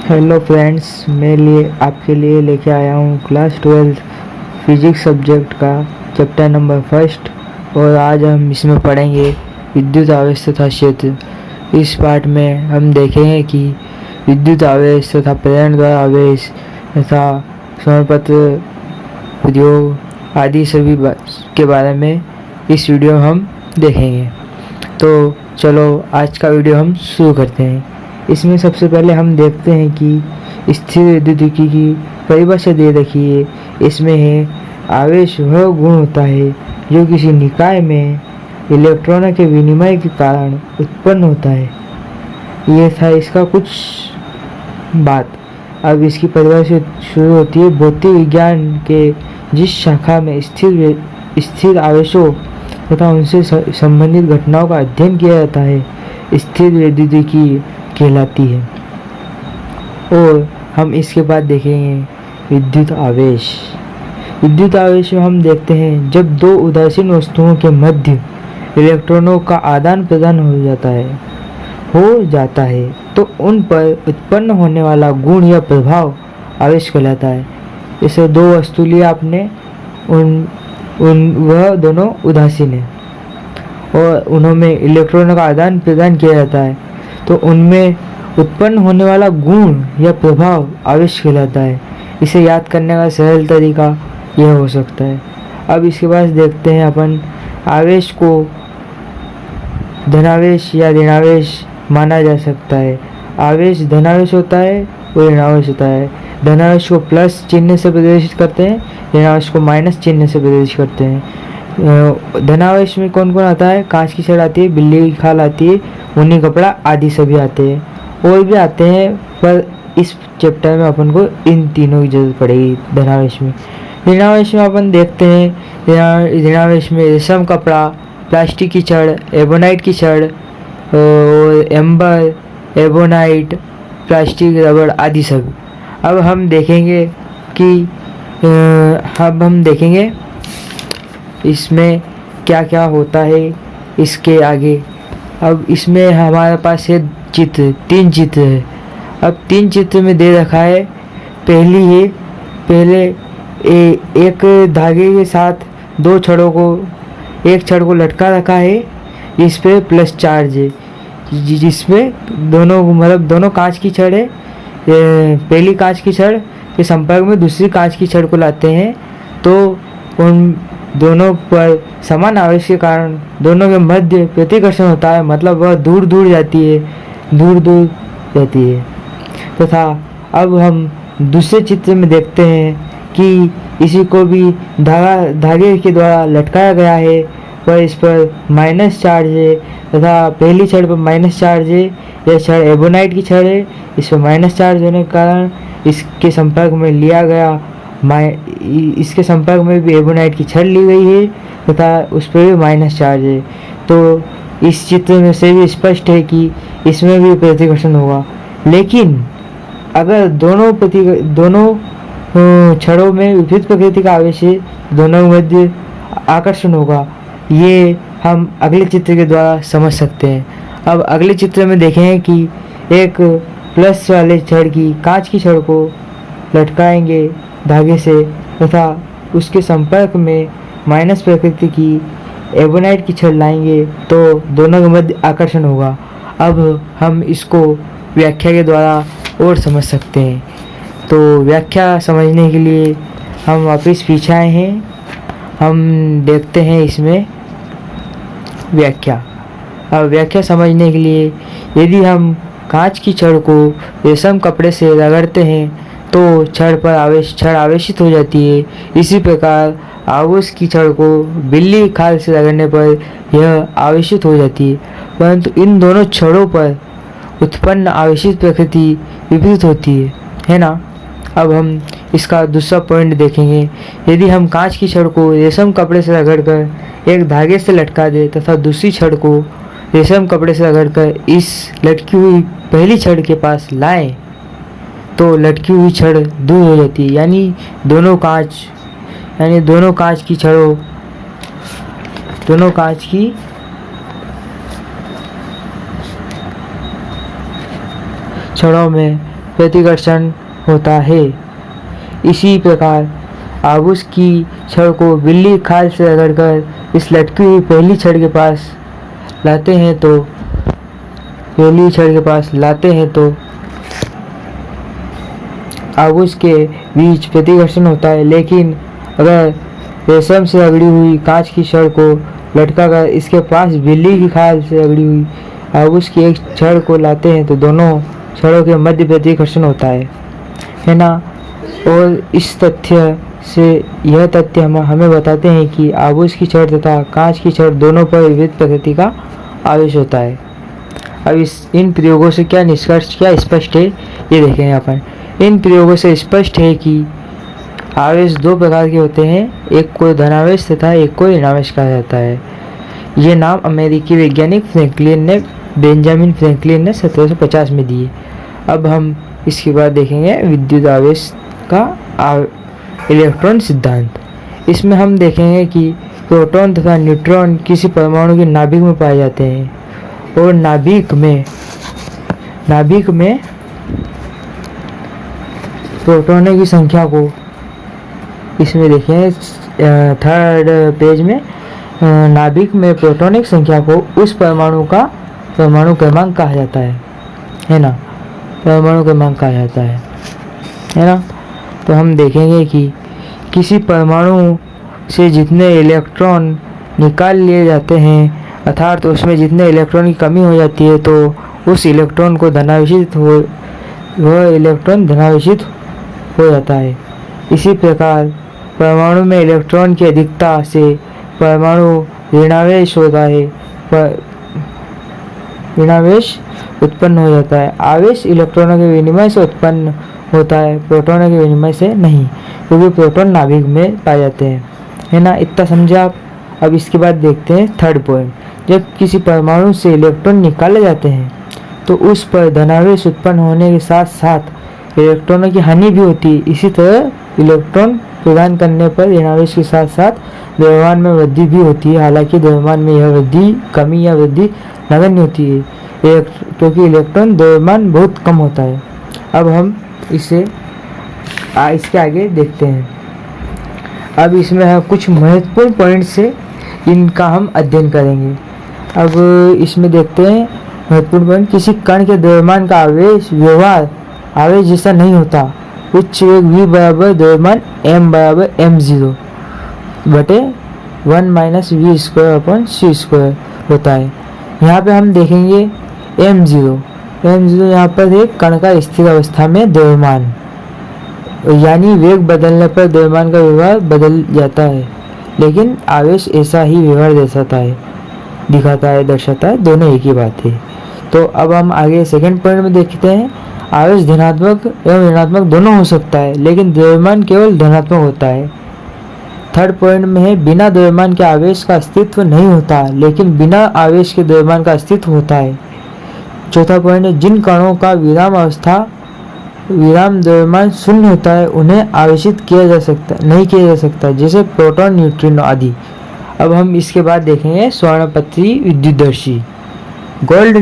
Hello friends, आपके लिए लेके आया हूँ क्लास 12 फिजिक्स सब्जेक्ट का चैप्टर नंबर फर्स्ट। और आज हम इसमें पढ़ेंगे विद्युत आवेश तथा क्षेत्र। इस पार्ट में हम देखेंगे कि विद्युत आवेश तथा प्रेरण द्वारा आवेश तथा समापत्र उद्योग आदि सभी के बारे में इस वीडियो में हम देखेंगे। तो चलो आज का वीडियो हम शुरू करते हैं। इसमें सबसे पहले हम देखते हैं कि स्थिर विद्युतिकी की परिभाषा दे रखी है। इसमें है आवेश वह गुण होता है जो किसी निकाय में इलेक्ट्रॉनों के विनिमय के कारण उत्पन्न होता है। यह था इसका कुछ बात। अब इसकी परिभाषा शुरू होती है। भौतिक विज्ञान के जिस शाखा में स्थिर आवेशों तथा उनसे संबंधित घटनाओं का अध्ययन किया जाता है स्थिर विद्युतिकी कहलाती है। और हम इसके बाद देखेंगे विद्युत आवेश। विद्युत आवेश में हम देखते हैं जब दो उदासीन वस्तुओं के मध्य इलेक्ट्रॉनों का आदान प्रदान हो जाता है तो उन पर उत्पन्न होने वाला गुण या प्रभाव आवेश कहलाता है। जैसे दो वस्तु लिया आपने, वह दोनों उदासीन है और उनमें इलेक्ट्रॉनों का आदान प्रदान किया जाता है तो उनमें उत्पन्न होने वाला गुण या प्रभाव आवेश कहलाता है। इसे याद करने का सरल तरीका यह हो सकता है। अब इसके बाद देखते हैं अपन आवेश को धनावेश या ऋणावेश माना जा सकता है। आवेश धनावेश होता है और ऋणावेश होता है। धनावेश को प्लस चिन्ह से प्रदर्शित करते हैं, ऋणावेश को माइनस चिन्ह से प्रदर्शित करते हैं। धनावेश में कौन कौन आता है? कांच की छड़ आती है, बिल्ली की खाल आती है, ऊनी कपड़ा आदि सभी आते हैं। और भी आते हैं पर इस चैप्टर में अपन को इन तीनों की जरूरत पड़ेगी धनावेश में। ऋणावेश में अपन देखते हैं ऋणावेश में रेशम कपड़ा, प्लास्टिक की छड़, एबोनाइट की छड़ और एम्बर, एबोनाइट, प्लास्टिक, रबड़ आदि सब। अब हम देखेंगे इसमें क्या क्या होता है इसके आगे। अब इसमें हमारे पास है तीन चित्र है। अब तीन चित्र में दे रखा है। पहले एक धागे के साथ एक छड़ को लटका रखा है, इस पे प्लस चार्ज है, जिसमें दोनों कांच की छड़ है। पहली कांच की छड़ के संपर्क में दूसरी कांच की छड़ को लाते हैं तो उन दोनों पर समान आवेश के कारण दोनों के मध्य प्रतिकर्षण होता है, मतलब वह दूर दूर जाती है। तथा अब हम दूसरे चित्र में देखते हैं कि इसी को भी धागे के द्वारा लटकाया गया है पर इस पर माइनस चार्ज है तथा पहली छड़ पर माइनस चार्ज है। यह छड़ एबोनाइट की छड़ है, इस पर माइनस चार्ज होने के कारण इसके संपर्क में इसके संपर्क में भी एबोनाइट की छड़ ली गई है तथा उस पर भी माइनस चार्ज है। तो इस चित्र में से भी स्पष्ट है कि इसमें भी प्रतिकर्षण होगा। लेकिन अगर दोनों छड़ों में विपरीत प्रकृति का आवेश है, दोनों के मध्य आकर्षण होगा। ये हम अगले चित्र के द्वारा समझ सकते हैं। अब अगले चित्र में देखें कि एक प्लस वाले छड़ की कांच की छड़ को लटकाएंगे धागे से तथा उसके संपर्क में माइनस प्रकृति की एबोनाइट की छड़ लाएंगे तो दोनों के मध्य आकर्षण होगा। अब हम इसको व्याख्या के द्वारा और समझ सकते हैं। तो व्याख्या समझने के लिए हम वापस पीछे आए हैं। हम देखते हैं इसमें व्याख्या। अब व्याख्या समझने के लिए यदि हम कांच की छड़ को रेशम कपड़े से रगड़ते हैं तो छड़ आवेशित हो जाती है। इसी प्रकार आवेश की छड़ को बिल्ली खाल से रगड़ने पर यह आवेशित हो जाती है, परंतु इन दोनों छड़ों पर उत्पन्न आवेशित प्रकृति विपरीत होती है ना। अब हम इसका दूसरा पॉइंट देखेंगे। यदि हम कांच की छड़ को रेशम कपड़े से रगड़कर एक धागे से लटका दे तथा दूसरी छड़ को रेशम कपड़े से रगड़कर इस लटकी हुई पहली छड़ के पास लाएं तो लटकी हुई छड़ दूर हो जाती है। यानी दोनों कांच की छड़ों में प्रतिकर्षण होता है। इसी प्रकार आवेश की छड़ को बिल्ली खाल से रगड़कर इस लटकी हुई पहली छड़ के पास लाते हैं तो आवेश के बीच प्रतिकर्षण होता है। लेकिन अगर रेशम से रगड़ी हुई कांच की छड़ को लटकाकर इसके पास बिल्ली की खाल से रगड़ी हुई आवेश की एक छड़ को लाते हैं तो दोनों छड़ों के मध्य प्रतिकर्षण होता है ना। और इस तथ्य से यह तथ्य हमें बताते हैं कि आवेश की छड़ तथा कांच की छड़ दोनों पर विविध प्रकृति का आवेश होता है। अब इन प्रयोगों से क्या निष्कर्ष क्या स्पष्ट है ये देखेंगे अपन। इन प्रयोगों से स्पष्ट है कि आवेश दो प्रकार के होते हैं, एक को धनावेश तथा एक को ऋणावेश कहा जाता है। ये नाम अमेरिकी वैज्ञानिक बेंजामिन फ्रैंकलिन ने 1750 में दिए। अब हम इसके बाद देखेंगे विद्युत आवेश का इलेक्ट्रॉन सिद्धांत। इसमें हम देखेंगे कि प्रोटॉन तथा न्यूट्रॉन किसी परमाणु के नाभिक में पाए जाते हैं और नाभिक में प्रोटॉनों की संख्या को इसमें देखें थर्ड पेज में नाभिक में प्रोटॉनिक संख्या को उस परमाणु क्रमांक कहा जाता है ना। परमाणु क्रमांक कहा जाता है ना। तो हम देखेंगे कि किसी परमाणु से जितने इलेक्ट्रॉन निकाल लिए जाते हैं अर्थात तो उसमें जितने इलेक्ट्रॉन की कमी हो जाती है तो उस इलेक्ट्रॉन को वह इलेक्ट्रॉन धनावेशित हो जाता है। इसी प्रकार परमाणु में इलेक्ट्रॉन की अधिकता से परमाणु ऋणावेश होता है, ऋणावेश उत्पन्न हो जाता है। आवेश इलेक्ट्रॉनों के विनिमय से उत्पन्न होता है, प्रोटॉनों के विनिमय से नहीं, क्योंकि प्रोटॉन नाभिक में पाए जाते हैं, है ना। इतना समझा आप। अब इसके बाद देखते हैं थर्ड पॉइंट। जब किसी परमाणु से इलेक्ट्रॉन निकाले जाते हैं तो उस पर धनावेश उत्पन्न होने के साथ साथ इलेक्ट्रॉनों की हानि भी होती है। इसी तरह इलेक्ट्रॉन प्रदान करने पर ऋणावेश के साथ साथ द्रव्यमान में वृद्धि भी होती है। हालांकि द्रव्यमान में यह वृद्धि कमी या वृद्धि नगण्य होती है क्योंकि इलेक्ट्रॉन द्रव्यमान बहुत कम होता है। अब हम इसके आगे देखते हैं। अब इसमें है कुछ महत्वपूर्ण पॉइंट से इनका हम अध्ययन करेंगे। अब इसमें देखते हैं महत्वपूर्ण पॉइंट। किसी कण के द्रव्यमान का आवेश व्यवहार आवेश जैसा नहीं होता। उच्च वेग v बराबर द्रव्यमान m बराबर m0 बटे 1 minus v square upon c square होता है। यहाँ पे हम देखेंगे m0 यहाँ पर एक कण का स्थिर अवस्था में द्रव्यमान, यानी वेग बदलने पर द्रव्यमान का व्यवहार बदल जाता है, लेकिन आवेश ऐसा ही व्यवहार दर्शाता है, दोनों एक ही बात है। तो अब हम आगे सेकंड पॉइंट में देखते हैं। आवेश धनात्मक एवं ऋणात्मक दोनों हो सकता है, लेकिन द्रव्यमान केवल धनात्मक होता है। थर्ड पॉइंट में है बिना द्रव्यमान के आवेश का अस्तित्व नहीं होता, लेकिन बिना आवेश के द्रव्यमान का अस्तित्व होता है। चौथा पॉइंट है जिन कणों का विराम द्रव्यमान शून्य होता है उन्हें आवेशित नहीं किया जा सकता, जैसे प्रोटॉन, न्यूट्रिनो आदि। अब हम इसके बाद देखेंगे स्वर्णपत्री विद्युतदर्शी गोल्ड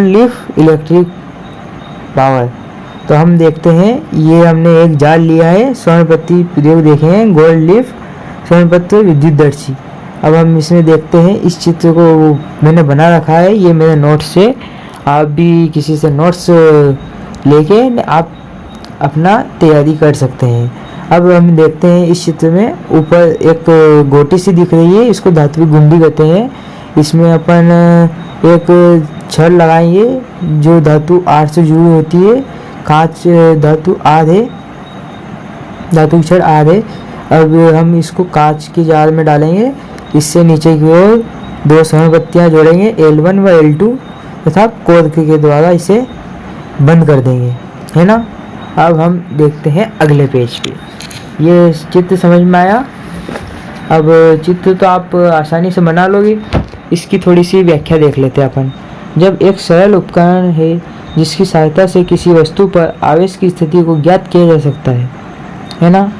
लीफ इलेक्ट्रिक पावर। तो हम देखते हैं, ये हमने एक जाल लिया है, स्वर्णपत्री प्रयोग देखेंगे गोल्ड लीफ स्वर्णपत्री विद्युतदर्शी। अब हम इसमें देखते हैं, इस चित्र को मैंने बना रखा है, ये मेरे नोट्स से। आप भी किसी से नोट्स लेके आप अपना तैयारी कर सकते हैं। अब हम देखते हैं इस चित्र में ऊपर एक गोटी सी दिख रही है, इसको धात्विक गुंडी कहते हैं। इसमें अपन एक छड़ लगाएंगे जो धातु आर से जुड़ी होती है। कांच धातु आर है, धातु की छड़ आर है। अब हम इसको कांच के जार में डालेंगे। इससे नीचे की ओर दो स्वर्णपत्तियां जोड़ेंगे L1 व L2 तथा कोर्क के द्वारा इसे बंद कर देंगे, है ना। अब हम देखते हैं अगले पेज पे। ये चित्र समझ में आया। अब चित्र तो आप आसानी से बना लोगे, इसकी थोड़ी सी व्याख्या देख लेते हैं अपन। जब एक सरल उपकरण है जिसकी सहायता से किसी वस्तु पर आवेश की स्थिति को ज्ञात किया जा सकता है ना।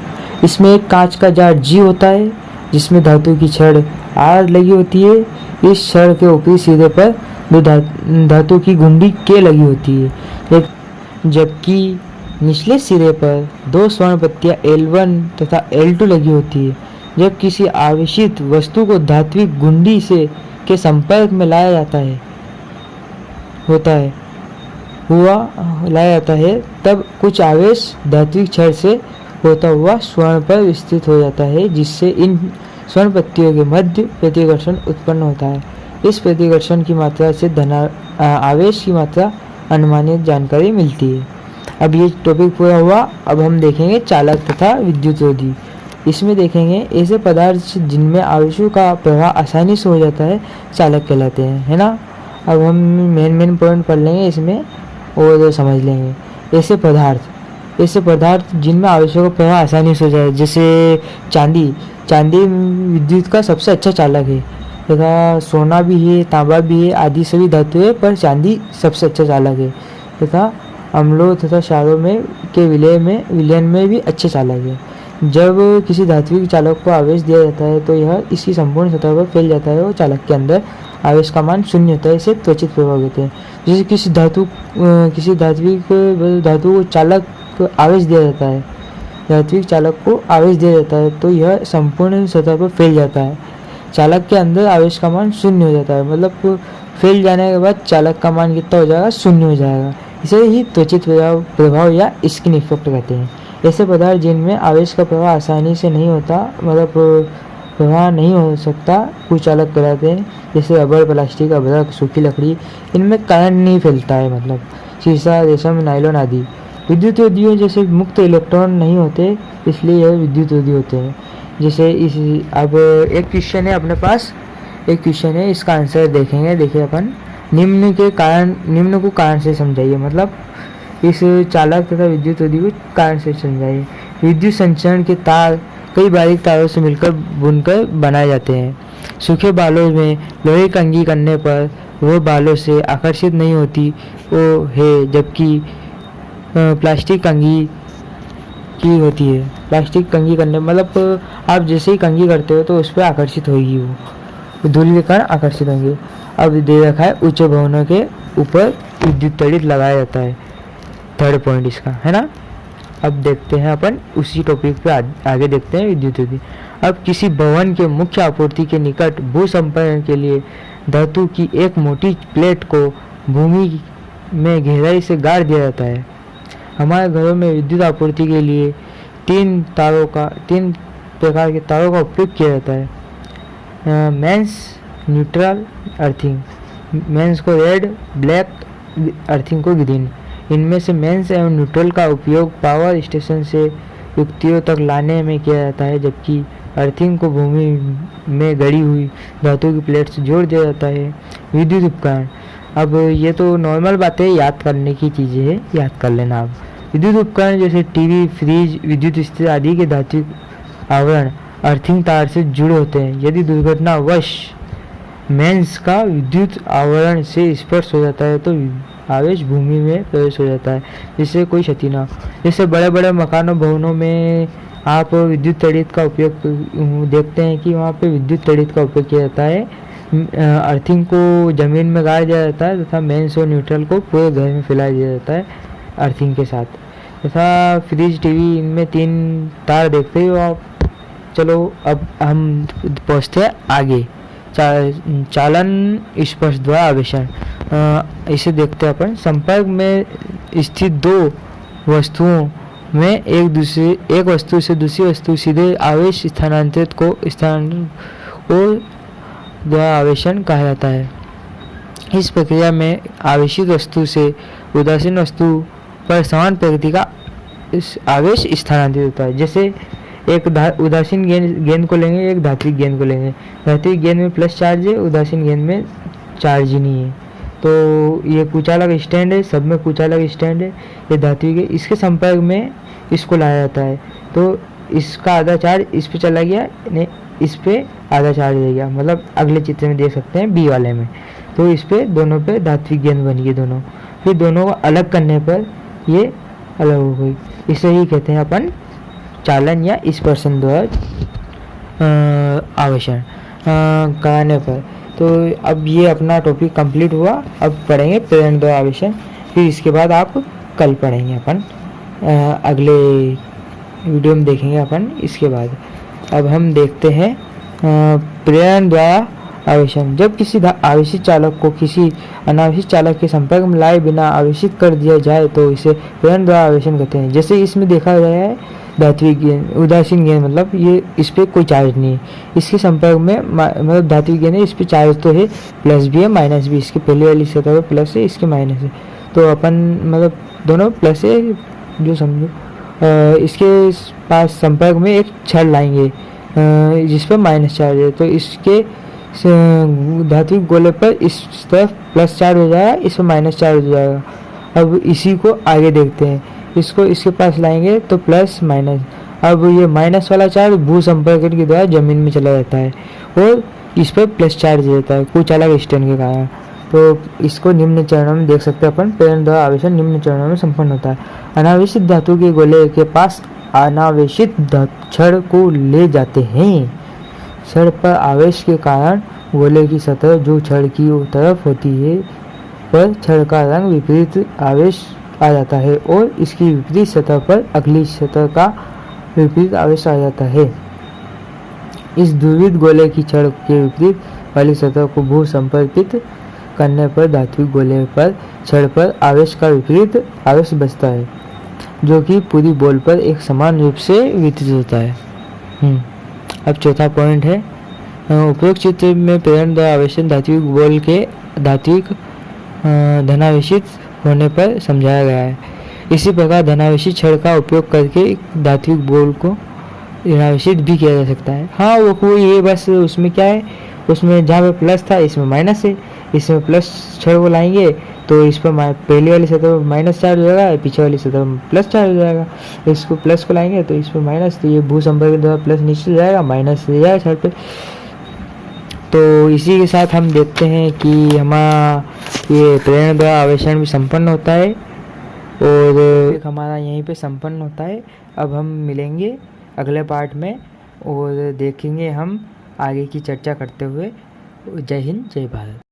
इसमें एक कांच का जार G होता है जिसमें धातु की छड़ R लगी होती है। इस छड़ के ऊपरी सिरे पर दो धातु की गुंडी के लगी होती है, जबकि निचले सिरे पर दो स्वर्ण पत्तियां L1 तथा L2 लगी होती है। जब किसी आवेशित वस्तु को धात्विक गुंडी से के संपर्क में लाया जाता है तब कुछ आवेश धात्विक छड़ से होता हुआ स्वर्ण पर विस्तृत हो जाता है, जिससे इन स्वर्ण पत्तियों के मध्य प्रतिकर्षण उत्पन्न होता है। इस प्रतिकर्षण की मात्रा से आवेश की मात्रा अनुमानित जानकारी मिलती है। अब ये टॉपिक पूरा हुआ। अब हम देखेंगे चालक तथा विद्युतरोधी। इसमें देखेंगे ऐसे पदार्थ जिनमें आवेशों का प्रवाह आसानी से हो जाता है चालक कहलाते हैं, है ना। अब हम मेन पॉइंट पढ़ लेंगे इसमें और समझ लेंगे। ऐसे पदार्थ जिनमें आवेशों का प्रवाह आसानी से हो जाए, जैसे चांदी विद्युत का सबसे अच्छा चालक है, तथा सोना भी है, तांबा भी है, आदि सभी धातु है, पर चांदी सबसे अच्छा चालक है। तथा अम्लों तथा क्षारों के विलयन में भी अच्छे चालक है। जब किसी धात्विक चालक को आवेश दिया जाता है तो यह इसकी संपूर्ण सतह पर फैल जाता है और चालक के अंदर आवेश का मान शून्य होता है। इसे त्वचित प्रभाव कहते हैं। जैसे किसी धात्विक धातु को चालक आवेश दिया जाता है, धात्विक चालक को आवेश दिया जाता है तो यह संपूर्ण सतह पर फैल जाता है। चालक के अंदर आवेश का मान शून्य हो जाता है, मतलब फैल जाने के बाद चालक का मान कितना हो जाएगा, शून्य हो जाएगा। इसे ही त्वचित प्रभाव या स्किन इफेक्ट कहते हैं। ऐसे पदार्थ जिनमें आवेश का प्रवाह आसानी से नहीं होता, मतलब प्रवाह नहीं हो सकता, कुचालक कहलाते हैं। जैसे रबर, प्लास्टिक, अभ्रक, सूखी लकड़ी, इनमें करंट नहीं फैलता है, मतलब शीशा, रेशम, नायलॉन आदि। विद्युतरोधी जैसे मुक्त इलेक्ट्रॉन नहीं होते, इसलिए यह विद्युतरोधी होते हैं। जैसे अब एक क्वेश्चन है अपने पास, इसका आंसर देखेंगे। देखिए अपन निम्न को कारण से समझाइए, मतलब इस चालक तथा विद्युतरोधी को कारण से समझाइए। विद्युत संचरण के तार कई बारीक तारों से मिलकर बुनकर बनाए जाते हैं। सूखे बालों में लोहे की कंघी करने पर वह बालों से आकर्षित नहीं होती वो है, जबकि प्लास्टिक कंघी की होती है। प्लास्टिक कंघी करने मतलब आप जैसे ही कंघी करते हो तो उस पर आकर्षित होगी, वो धूल के कारण आकर्षित होंगे। अब दे रखा है उच्च भवनों के ऊपर विद्युत तड़ित लगाया जाता है, थर्ड पॉइंट इसका, है ना। अब देखते हैं अपन उसी टॉपिक पे आगे देखते हैं विद्युतरोधी। अब किसी भवन के मुख्य आपूर्ति के निकट भू संपर्क के लिए धातु की एक मोटी प्लेट को भूमि में गहराई से गाड़ दिया जाता है। हमारे घरों में विद्युत आपूर्ति के लिए तीन प्रकार के तारों का उपयोग किया जाता है। Mains, neutral, earthing. मेंस को रेड, ब्लैक, अर्थिंग को ग्रीन। इनमें से मेंस एवं न्यूट्रल का उपयोग पावर स्टेशन से युक्तियों तक लाने में किया जाता है, जबकि अर्थिंग को भूमि में गड़ी हुई धातु की प्लेट से जोड़ दिया जाता है। विद्युत उपकरण, अब ये तो नॉर्मल बातें याद करने की चीज़ें है, याद कर लेना आप। विद्युत उपकरण जैसे टीवी, फ्रिज, विद्युत स्थिर आदि के धात्विक आवरण अर्थिंग तार से जुड़े होते हैं। यदि दुर्घटनावश मेंस का विद्युत आवरण से स्पर्श हो जाता है तो आवेश भूमि में प्रवेश हो जाता है, जिससे कोई क्षति ना हो। जैसे बड़े बड़े मकानों, भवनों में आप विद्युत तड़ित का उपयोग देखते हैं कि वहाँ पे विद्युत तड़ित का उपयोग किया जाता है। अर्थिंग को जमीन में गाड़ दिया जाता है तथा मेंस और न्यूट्रल को पूरे घर में फैला दिया जाता है अर्थिंग के साथ। तथा फ्रिज, टीवी, इनमें तीन तार देखते हो आप। चलो अब हम पहुँचते हैं आगे, चालन स्पर्श द्वारा आवेशन। इसे देखते हैं अपन। संपर्क में स्थित दो वस्तुओं में एक वस्तु से दूसरी वस्तु सीधे आवेश स्थानांतरित को द्वारा आवेशन कहा जाता है। इस प्रक्रिया में आवेशित वस्तु से उदासीन वस्तु पर समान प्रकृति का आवेश स्थानांतरित होता है। जैसे एक उदासीन गेंद को लेंगे, एक धात्विक गेंद को लेंगे। धात्विक गेंद में प्लस चार्ज है, उदासीन गेंद में चार्ज ही नहीं है। तो ये कुचालक स्टैंड है, सब में कुचालक स्टैंड है, ये धात्विक है। इसके संपर्क में इसको लाया जाता है तो इसका आधा चार्ज इस पे चला गया, नहीं इस पे आधा चार्ज रह गया, मतलब अगले चित्र में देख सकते हैं बी वाले में। तो इस पे दोनों पे धात्विक गेंद बन गई दोनों, फिर दोनों को अलग करने पर ये अलग हो गई। इसे ही कहते हैं अपन चालन या स्पर्शन द्वारा आवेशन कराने पर। तो अब ये अपना टॉपिक कंप्लीट हुआ। अब पढ़ेंगे प्रेरण द्वारा आवेशन, फिर इसके बाद आप कल पढ़ेंगे अपन अगले वीडियो में देखेंगे अपन इसके बाद। अब हम देखते हैं प्रेरण द्वारा आवेशन। जब किसी आवेशित चालक को किसी अनावेशित चालक के संपर्क में लाए बिना आवेशित कर दिया जाए तो इसे प्रेरण द्वारा आवेशन कहते हैं। जैसे इसमें देखा गया है धात्विक गेंद, उदासीन गेंद, मतलब ये इस पर कोई चार्ज नहीं है, इसके संपर्क में मतलब धात्विक गेंद है, इस पर चार्ज तो है, प्लस भी है माइनस भी, इसके पहले वाली सतह पर प्लस है, इसके माइनस है, तो अपन मतलब दोनों प्लस है जो समझो। इसके पास संपर्क में एक छड़ लाएंगे जिस पर माइनस चार्ज है, तो इसके धात्विक गोले पर इस तरफ प्लस चार्ज हो जाएगा, इस पर माइनस चार्ज हो जाएगा। अब इसी को आगे देखते हैं, इसको इसके पास लाएंगे तो प्लस माइनस। अब ये माइनस वाला चार्ज भू संपर्क के द्वारा जमीन में चला जाता है और इस पर प्लस चार्ज रहता है कुछ अलग स्टैंड के कारण। तो इसको निम्न चरणों में देख सकते हैं अपन, प्रेरण द्वारा आवेशन निम्न चरणों में संपन्न होता है। अनावेशित धातु के गोले के पास अनावेशित छड़ को ले जाते हैं। छड़ पर आवेश के कारण गोले की सतह जो छड़ की तरफ होती है पर छड़ का रंग विपरीत आवेश आ जाता है और इसकी विपरीत सतह पर अगली सतह का विपरीत आवेश आ जाता है। इस द्विविध गोले की छड़ के विपरीत वाली सतह को भू संपर्कित करने पर धात्विक गोले पर छड़ पर आवेश का विपरीत आवेश बचता है जो कि पूरी बॉल पर एक समान रूप से वितरित होता है। अब चौथा पॉइंट है, उपरोक्त चित्र में प्रेरण द्वारा आवेशन धात्विक बॉल के धात्विक धनावेशित होने पर समझाया गया है। इसी प्रकार धनावेशित छड़ का उपयोग करके धात्विक बॉल को ऋणावेशित भी किया जा सकता है। हाँ वो कोई ये बस उसमें क्या है, उसमें जहाँ पे प्लस था इसमें माइनस है, इसमें प्लस छड़ को लाएंगे तो इस पर पहले वाली सतह पर माइनस चार्ज हो जाएगा, पीछे वाली सतह पर प्लस चार्ज हो जाएगा। इसको प्लस को लाएंगे तो इस पर माइनस, तो ये भू संपर्क के द्वारा प्लस नीचे जाएगा, माइनस ले जाएगा छड़ पे। तो इसी के साथ हम देखते हैं कि हमारा ये प्रेरण द्वारा आवेशन भी संपन्न होता है और हमारा यहीं पे संपन्न होता है। अब हम मिलेंगे अगले पार्ट में और देखेंगे हम आगे की चर्चा करते हुए। जय हिंद, जय भारत।